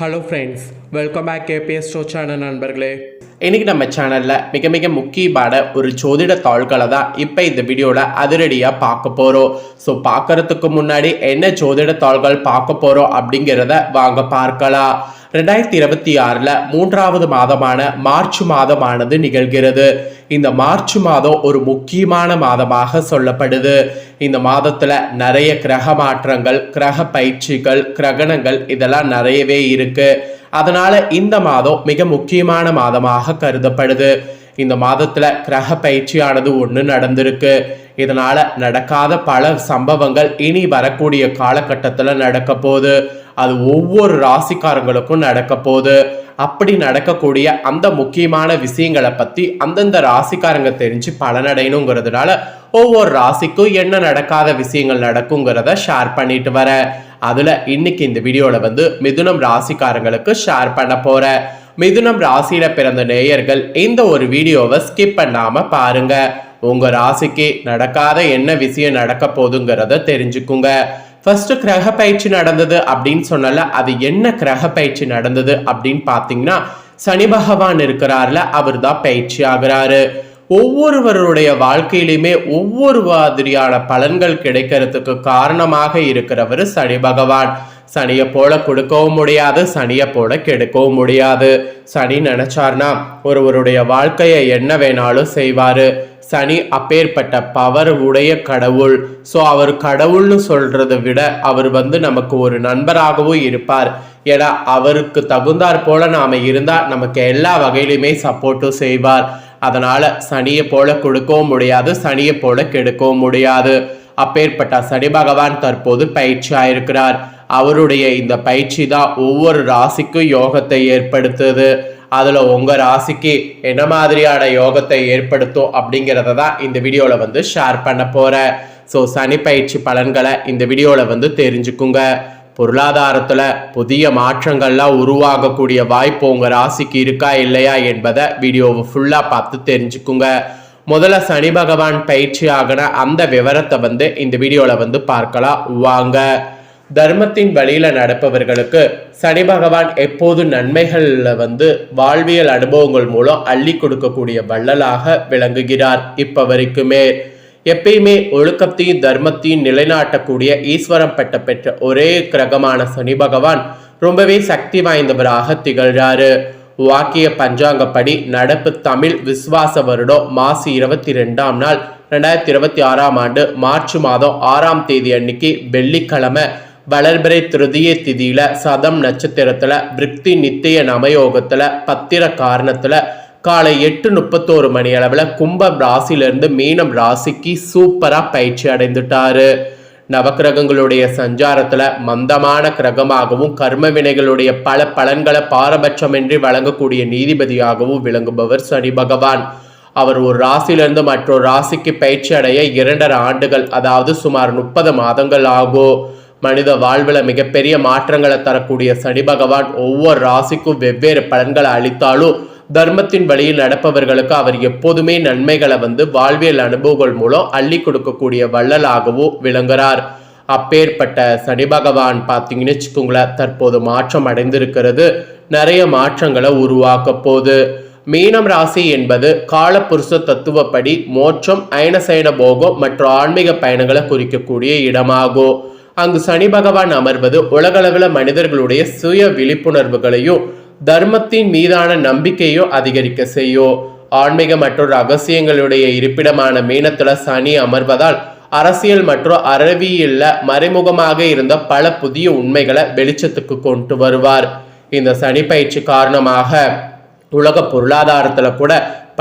Hello friends, welcome back KBS show channel நண்பர்களே. இன்றைக்கி நம்ம சேனலில் மிக முக்கியமான ஒரு ஜோதிட தாள்களை தான் இப்போ இந்த வீடியோவில் அதிரடியாக பார்க்க போகிறோம். ஸோ பார்க்குறதுக்கு முன்னாடி என்ன ஜோதிட தாள்கள் பார்க்க போகிறோம் அப்படிங்கிறத வாங்க பார்க்கலாம். 2026 மூன்றாவது மாதமான மார்ச் மாதமானது நிகழ்கிறது. இந்த மார்ச் மாதம் ஒரு முக்கியமான மாதமாக சொல்லப்படுது. இந்த மாதத்துல நிறைய கிரக மாற்றங்கள், கிரக பயிற்சிகள், கிரகணங்கள் இதெல்லாம் நிறையவே இருக்கு. அதனால இந்த மாதம் மிக முக்கியமான மாதமாக கருதப்படுது. இந்த மாதத்துல கிரக பயிற்சியானது ஒன்று நடந்திருக்கு. இதனால நடக்காத பல சம்பவங்கள் இனி வரக்கூடிய காலகட்டத்தில் நடக்க போகுது. அது ஒவ்வொரு ராசிக்காரங்களுக்கும் நடக்க போகுது. அப்படி நடக்கக்கூடிய அந்த முக்கியமான விஷயங்களை பத்தி அந்தந்த ராசிக்காரங்க தெரிஞ்சு பலனடையணுங்கிறதுனால ஒவ்வொரு ராசிக்கும் என்ன நடக்காத விஷயங்கள் நடக்குங்கிறத ஷேர் பண்ணிட்டு வர. அதுல இன்னைக்கு இந்த வீடியோல மிதுனம் ராசிக்காரங்களுக்கு ஷேர் பண்ண போற. மிதுனம் ராசியில பிறந்த நேயர்கள் இந்த ஒரு வீடியோவை ஸ்கிப் பண்ணாம பாருங்க. உங்க ராசிக்கு நடக்காத என்ன விஷயம் நடக்க போகுதுங்கிறத தெரிஞ்சுக்குங்க. ஃபர்ஸ்ட் கிரக பயிற்சி நடந்தது அப்படின்னு சொன்னால அது என்ன கிரக பயிற்சி நடந்தது அப்படின்னு பார்த்தீங்கன்னா, சனி பகவான் இருக்கிறார்ல, அவர் தான் பயிற்சி ஆகிறாரு. ஒவ்வொருவருடைய வாழ்க்கையிலுமே ஒவ்வொரு மாதிரியான பலன்கள் கிடைக்கிறதுக்கு காரணமாக இருக்கிறவர் சனி பகவான். சனியை போல கொடுக்கவும் முடியாது, சனியை போல கெடுக்கவும் முடியாது. சனி நினைச்சார்னா ஒருவருடைய வாழ்க்கையை என்ன வேணாலும் செய்வாரு. சனி அப்பேற்பட்ட பவர் உடைய கடவுள். ஸோ அவர் கடவுள்னு சொல்றதை விட அவர் நமக்கு ஒரு நண்பராகவும் இருப்பார். ஏன்னா அவருக்கு தகுந்தாற் போல நாம இருந்தா நமக்கு எல்லா வகையிலுமே சப்போர்ட்டும் செய்வார். அதனால சனியை போல கொடுக்கவும் முடியாது, சனியை போல கெடுக்கவும் முடியாது. அப்பேற்பட்ட சனி பகவான் தற்போது பயிற்சி ஆயிருக்கிறார். அவருடைய இந்த பயிற்சி தான் ஒவ்வொரு ராசிக்கும் யோகத்தை ஏற்படுத்துது. அதுல உங்க ராசிக்கு என்ன மாதிரியான யோகத்தை ஏற்படுத்தும் அப்படிங்கிறத தான் இந்த வீடியோல ஷேர் பண்ண போறேன். ஸோ சனி பயிற்சி பலன்களை இந்த வீடியோல தெரிஞ்சுக்குங்க. பொருளாதாரத்துல புதிய மாற்றங்கள்லாம் உருவாகக்கூடிய வாய்ப்பு உங்க ராசிக்கு இருக்கா இல்லையா என்பதை வீடியோவை ஃபுல்லா பார்த்து தெரிஞ்சுக்குங்க. முதல்ல சனி பகவான் பயிற்சி ஆகின அந்த விவரத்தை இந்த வீடியோல பார்க்கலாம் வாங்க. தர்மத்தின் வழியில நடப்பவர்களுக்கு சனி பகவான் எப்போது நன்மைகள்ல வாழ்வியல் அனுபவங்கள் மூலம் அள்ளி கொடுக்கக்கூடிய வள்ளலாக விளங்குகிறார். இப்ப வரைக்குமே எப்பயுமே ஒழுக்கத்தையும் தர்மத்தையும் நிலைநாட்டக்கூடிய ஈஸ்வரம் பெற்ற ஒரே கிரகமான சனி பகவான் ரொம்பவே சக்தி வாய்ந்தவராக திகழ்றாரு. வாக்கிய பஞ்சாங்கப்படி நடப்பு தமிழ் விசுவாச வருடம் மாசி 22ஆம் நாள் 2026 மார்ச் மாதம் 6ஆம் தேதி அன்னைக்கு வெள்ளிக்கிழமை வளர்பிறை திருதிய திதியில சதம் நட்சத்திரத்துல விருத்தி நித்திய நமயோகத்துல பத்திர காரணத்துல காலை 8:31 மணி அளவுல கும்பம் ராசியிலிருந்து மீனம் ராசிக்கு சூப்பரா பயிற்சி அடைந்துட்டாரு. நவக்கிரகங்களுடைய சஞ்சாரத்துல மந்தமான கிரகமாகவும் கர்ம வினைகளுடைய பல பலன்களை பாரபட்சமின்றி வழங்கக்கூடிய நீதிபதியாகவும் விளங்குபவர் சனி பகவான். அவர் ஒரு ராசியிலிருந்து மற்றொரு ராசிக்கு பயிற்சி அடைய 2.5 ஆண்டுகள், அதாவது சுமார் 30 மாதங்கள் ஆகும். மனித வாழ்வுல மிகப்பெரிய மாற்றங்களை தரக்கூடிய சனி பகவான் ஒவ்வொரு ராசிக்கும் வெவ்வேறு பலன்களை அளித்தாலும் தர்மத்தின் வழியில் நடப்பவர்களுக்கு அவர் எப்போதுமே நன்மைகளை வாழ்வியல் அனுபவங்கள் மூலம் அள்ளி கொடுக்கக்கூடிய வள்ளலாகவும் விளங்குகிறார். அப்பேற்பட்ட சனி பகவான் பார்த்தீங்கன்னு வச்சுக்கோங்களேன், தற்போது மாற்றம் அடைந்திருக்கிறது. நிறைய மாற்றங்களை உருவாக்க போகுது. மீனம் ராசி என்பது காலபுருஷ தத்துவப்படி மோட்சம், அயனசயன போகம் மற்றும் ஆன்மீக பயணங்களை குறிக்கக்கூடிய இடமாகும். அங்கு சனி பகவான் அமர்வது உலகளவில் மனிதர்களுடைய சுய விழிப்புணர்வுகளையும் தர்மத்தின் மீதான நம்பிக்கையும் அதிகரிக்க செய்யும். ஆன்மீக மற்றும் ரகசியங்களுடைய இருப்பிடமான மீனத்துல சனி அமர்வதால் அரசியல் மற்றும் அறிவியல்ல மறைமுகமாக இருந்த பல புதிய உண்மைகளை வெளிச்சத்துக்கு கொண்டு வருவார். இந்த சனி பயிற்சி காரணமாக உலக பொருளாதாரத்துல கூட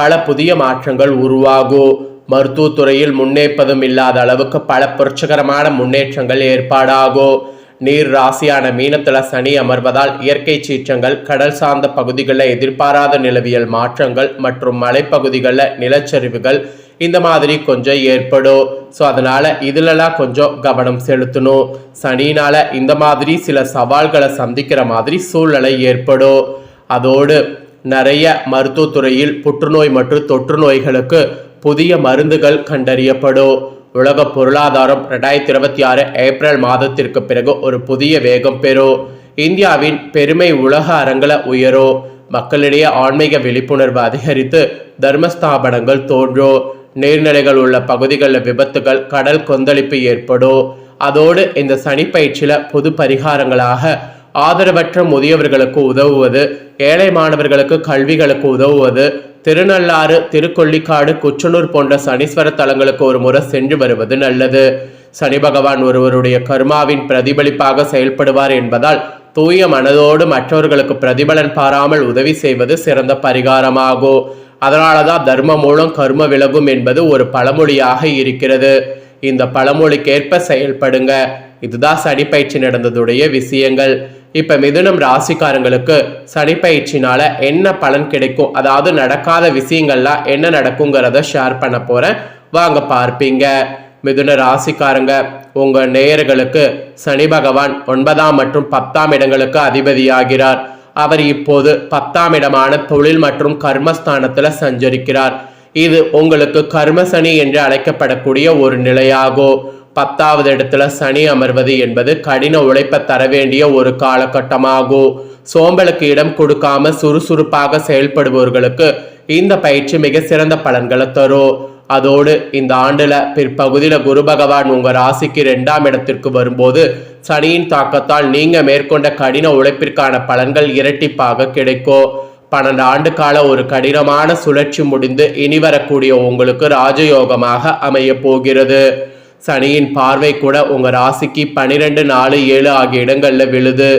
பல புதிய மாற்றங்கள் உருவாகும். மருத்துவத்துறையில் முன்னேற்பதும் இல்லாத அளவுக்கு பல புரட்சிகரமான முன்னேற்றங்கள் ஏற்பாடாகும். நீர் ராசியான மீனத்துல சனி அமர்வதால் இயற்கை சீற்றங்கள், கடல் சார்ந்த பகுதிகளில் எதிர்பாராத நிலவியல் மாற்றங்கள் மற்றும் மலைப்பகுதிகளில் நிலச்சரிவுகள் இந்த மாதிரி கொஞ்சம் ஏற்படும். ஸோ அதனால இதுலலாம் கொஞ்சம் கவனம் செலுத்தணும். சனினால இந்த மாதிரி சில சவால்களை சந்திக்கிற மாதிரி சூழ்நிலை ஏற்படும். அதோடு நிறைய மருத்துவத்துறையில் புற்றுநோய் மற்றும் தொற்று நோய்களுக்கு புதிய மருந்துகள் கண்டறியப்படும். உலக பொருளாதாரம் 2026 ஏப்ரல் மாதத்திற்கு பிறகு ஒரு புதிய வேகம் பெறும். இந்தியாவின் பெருமை உலக அரங்கில உயரும், மக்களிடையே ஆன்மீக விழிப்புணர்வு அதிகரித்து தர்மஸ்தாபனங்கள் தோன்றும், நீர்நிலைகள் உள்ள பகுதிகளில் விபத்துகள் கடல் கொந்தளிப்பு ஏற்படும். அதோடு இந்த சனி பயிற்சியில பொது பரிகாரங்களாக ஆதரவற்ற முதியவர்களுக்கு உதவுவது, ஏழை மாணவர்களுக்கு கல்விகளுக்கு உதவுவது, திருநள்ளாறு, திருக்கொள்ளிக்காடு, குச்சனூர் போன்ற சனீஸ்வர தலங்களுக்கு ஒரு முறை சென்று வருவது நல்லது. சனி பகவான் ஒருவருடைய கர்மாவின் பிரதிபலிப்பாக செயல்படுவார் என்பதால் தூய மனதோடு மற்றவர்களுக்கு பிரதிபலன் பாராமல் உதவி செய்வது சிறந்த பரிகாரமாகும். அதனாலதான் தர்மம் மூலம் கர்ம விலகும் என்பது ஒரு பழமொழியாக இருக்கிறது. இந்த பழமொழிக்கேற்ப செயல்படுங்க. இதுதான் சனி பயிற்சி நடந்ததுடைய விஷயங்கள். இப்ப மிதுனம் ராசிக்காரங்களுக்கு சனி பயிற்சினால என்ன பலன் கிடைக்கும், அதாவது நடக்காத விஷயங்கள்லாம் என்ன நடக்குங்கிறத ஷேர் பண்ண போறேன், வாங்க பார்ப்பீங்க. மிதுன ராசிக்காரங்க, உங்க நேயர்களுக்கு சனி பகவான் 9ஆம் மற்றும் 10ஆம் இடங்களுக்கு அதிபதியாகிறார். அவர் இப்போது 10ஆம் இடமான தொழில் மற்றும் கர்மஸ்தானத்துல சஞ்சரிக்கிறார். இது உங்களுக்கு கர்மசனி என்று அழைக்கப்படக்கூடிய ஒரு நிலையாகும். 10வது இடத்துல சனி அமர்வது என்பது கடின உழைப்பை தர வேண்டிய ஒரு காலகட்டமாகும். சோம்பலுக்கு இடம் கொடுக்காம சுறுசுறுப்பாக செயல்படுபவர்களுக்கு இந்த பயிற்சி மிக சிறந்த பலன்களை தரும். அதோடு இந்த ஆண்டுல பிற்பகுதியில குரு பகவான் உங்க ராசிக்கு 2ஆம் இடத்திற்கு வரும்போது சனியின் தாக்கத்தால் நீங்க மேற்கொண்ட கடின உழைப்பிற்கான பலன்கள் இரட்டிப்பாக கிடைக்கும். 12 ஆண்டு கால ஒரு கடினமான சுழற்சி முடிந்து இனி வரக்கூடிய உங்களுக்கு ராஜயோகமாக அமைய போகிறது. சனியின் பார்வை கூட உங்க ராசிக்கு 12, 4, 7 ஆகிய இடங்கள்ல விழுது.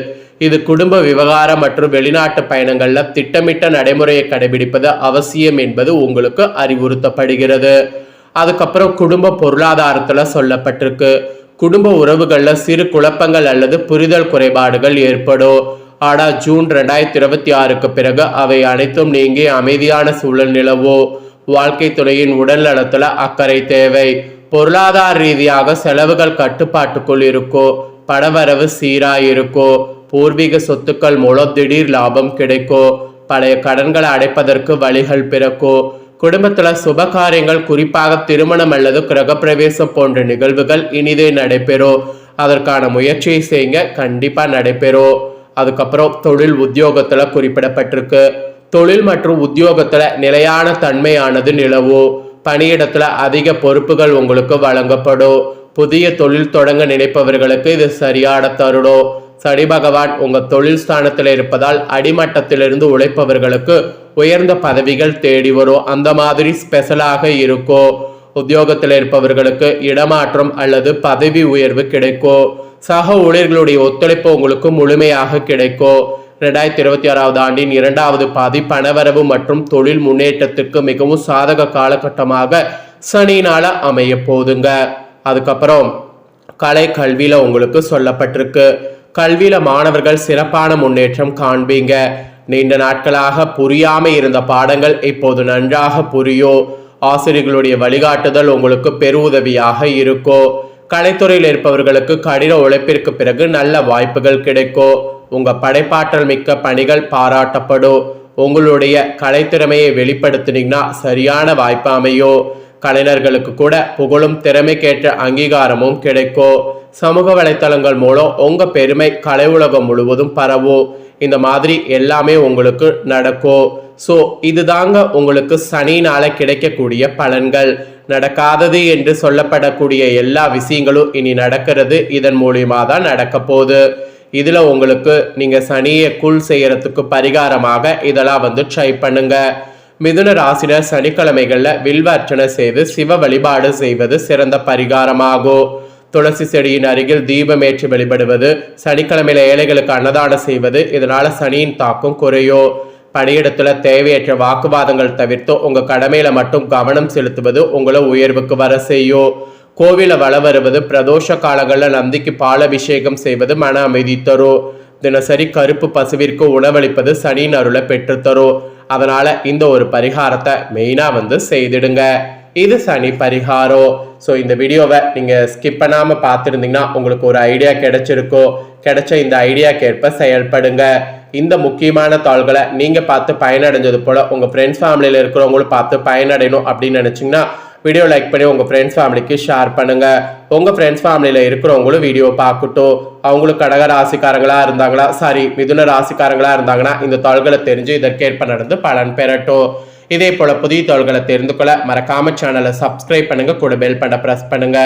இது குடும்ப விவகாரம் மற்றும் வெளிநாட்டு பயணங்கள்ல திட்டமிட்ட நடைமுறையை கடைபிடிப்பது அவசியம் என்பது உங்களுக்கு அறிவுறுத்தப்படுகிறது. அதுக்கப்புறம் குடும்ப பொருளாதாரத்துல சொல்லப்பட்டிருக்கு. குடும்ப உறவுகள்ல சிறு குழப்பங்கள் அல்லது புரிதல் குறைபாடுகள் ஏற்படும். ஆனா ஜூன் 2026க்கு பிறகு அவை அனைத்தும் நீங்கி அமைதியான சூழல் நிலவும். வாழ்க்கை துணையின் உடல் நலத்துல அக்கறை தேவை. பொருளாதார ரீதியாக செலவுகள் கட்டுப்பாட்டுக்குள் இருக்கும். பணவரவு சீராயிருக்கும். பூர்வீக சொத்துக்கள் மூலம் திடீர் லாபம் கிடைக்கும். பழைய கடன்களை அடைப்பதற்கு வழிகள் பிறக்கும். குடும்பத்துல சுப காரியங்கள், குறிப்பாக திருமணம் அல்லது கிரகப்பிரவேசம் போன்ற நிகழ்வுகள் இனிதே நடைபெறும். அதற்கான முயற்சியை செய்யுங்க, கண்டிப்பா நடைபெறும். அதுக்கப்புறம் தொழில் உத்தியோகத்துல குறிப்பிடப்பட்டிருக்கு. தொழில் மற்றும் உத்தியோகத்துல நிலையான தன்மையானது நிலவும். பணியிடத்துல அதிக பொறுப்புகள் உங்களுக்கு வழங்கப்படும். புதிய தொழில் தொடங்க நினைப்பவர்களுக்கு இது சரியான தருணம். சனி பகவான் உங்க தொழில் ஸ்தானத்தில் இருப்பதால் அடிமட்டத்திலிருந்து உழைப்பவர்களுக்கு உயர்ந்த பதவிகள் தேடி வரும். அந்த மாதிரி ஸ்பெஷலாக இருக்கும். உத்தியோகத்தில் இருப்பவர்களுக்கு இடமாற்றம் அல்லது பதவி உயர்வு கிடைக்கும். சக ஊழியர்களுடைய ஒத்துழைப்பு உங்களுக்கு முழுமையாக கிடைக்கும். 2026வது ஆண்டின் 2வது பாதி பணவரவு மற்றும் தொழில் முன்னேற்றத்திற்கு மிகவும் சாதக காலகட்டமாக சனியினால அமைய போதுங்க. அதுக்கப்புறம் கலை கல்வியில உங்களுக்கு சொல்லப்பட்டிருக்கு. கல்வியில மாணவர்கள் சிறப்பான முன்னேற்றம் காண்பீங்க. நீண்ட நாட்களாக புரியாம இருந்த பாடங்கள் இப்போது நன்றாக புரியும். ஆசிரியர்களுடைய வழிகாட்டுதல் உங்களுக்கு பெருவுதவியாக இருக்கும். கலைத்துறையில் இருப்பவர்களுக்கு கடின உழைப்பிற்கு பிறகு நல்ல வாய்ப்புகள் கிடைக்கும். உங்க படைப்பாற்றல் மிக்க பணிகள் பாராட்டப்படும். உங்களுடைய கலைத்திறமையை வெளிப்படுத்தினீங்கன்னா சரியான வாய்ப்பு அமையும். கலைஞர்களுக்கு கூட புகழும் திறமைக்கேற்ற அங்கீகாரமும் கிடைக்கும். சமூக வலைத்தளங்கள் மூலம் உங்க பெருமை கலை உலகம் முழுவதும் பரவும். இந்த மாதிரி எல்லாமே உங்களுக்கு நடக்கும். ஸோ இதுதாங்க உங்களுக்கு சனியினால கிடைக்கக்கூடிய பலன்கள். நடக்காதது என்று சொல்லப்படக்கூடிய எல்லா விஷயங்களும் இனி நடக்கிறது. இதன் மூலியமா தான் நடக்க போகுது. இதுல உங்களுக்கு நீங்க சனியை கூல் செய்யறதுக்கு பரிகாரமாக இதெல்லாம் ட்ரை பண்ணுங்க. மிதுன ராசினர் சனிக்கிழமைகள்ல வில்வ அர்ச்சனை செய்து சிவ வழிபாடு செய்வது சிறந்த பரிகாரமாகும். துளசி செடியின் அருகில் தீபமேற்றி வழிபடுவது, சனிக்கிழமையில ஏழைகளுக்கு அன்னதானம் செய்வது, இதனால சனியின் தாக்கம் குறையும். பணியிடத்துல தேவையற்ற வாக்குவாதங்கள் தவிர்த்து உங்க கடமையில மட்டும் கவனம் செலுத்துவது உங்களை உயர்வுக்கு வர செய்யும். கோவில வள வருவது, பிரதோஷ காலங்களில் நந்திக்கு பாலாபிஷேகம் செய்வது மன அமைதி தரும். தினசரி கருப்பு பசுவிற்கு உணவளிப்பது சனியின் அருளை பெற்றுத்தரும். அதனால இந்த ஒரு பரிகாரத்தை மெயினா செய்திடுங்க. இது சனி பரிகாரம். ஸோ இந்த வீடியோவை நீங்கள் ஸ்கிப் பண்ணாமல் பார்த்துருந்தீங்கன்னா உங்களுக்கு ஒரு ஐடியா கிடைச்சிருக்கும். கிடைச்ச இந்த ஐடியாக்கேற்ப செயல்படுங்க. இந்த முக்கியமான தாள்களை நீங்கள் பார்த்து பயனடைஞ்சது போல் உங்கள் ஃப்ரெண்ட்ஸ் ஃபேமிலியில் இருக்கிறவங்களும் பார்த்து பயனடையணும் அப்படின்னு நினச்சிங்கன்னா வீடியோ லைக் பண்ணி உங்கள் ஃப்ரெண்ட்ஸ் ஃபேமிலிக்கு ஷேர் பண்ணுங்கள். உங்கள் ஃப்ரெண்ட்ஸ் ஃபேமிலியில் இருக்கிறவங்களும் வீடியோ பார்க்கட்டும். அவங்களுக்கு கடக ராசிக்காரங்களாக இருந்தாங்களா, மிதுன ராசிக்காரங்களாக இருந்தாங்கன்னா இந்த தாள்களை தெரிஞ்சு இதற்கேற்ப நடந்து பலன் பெறட்டும். இதே போல புதிய தாள்களை தெரிந்து கொள்ள மறக்காம சேனலை சப்ஸ்கிரைப் பண்ணுங்க, கூட பெல் பட்டனை பிரஸ் பண்ணுங்க.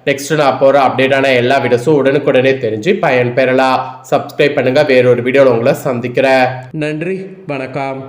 நெக்ஸ்ட் நான் போகிற அப்டேட்டான எல்லா வீடியோஸும் உடனுக்குடனே தெரிஞ்சு பயன் பெறலாம். சப்ஸ்கிரைப் பண்ணுங்க. வேறொரு வீடியோவில் உங்களை சந்திக்கிறேன். நன்றி, வணக்கம்.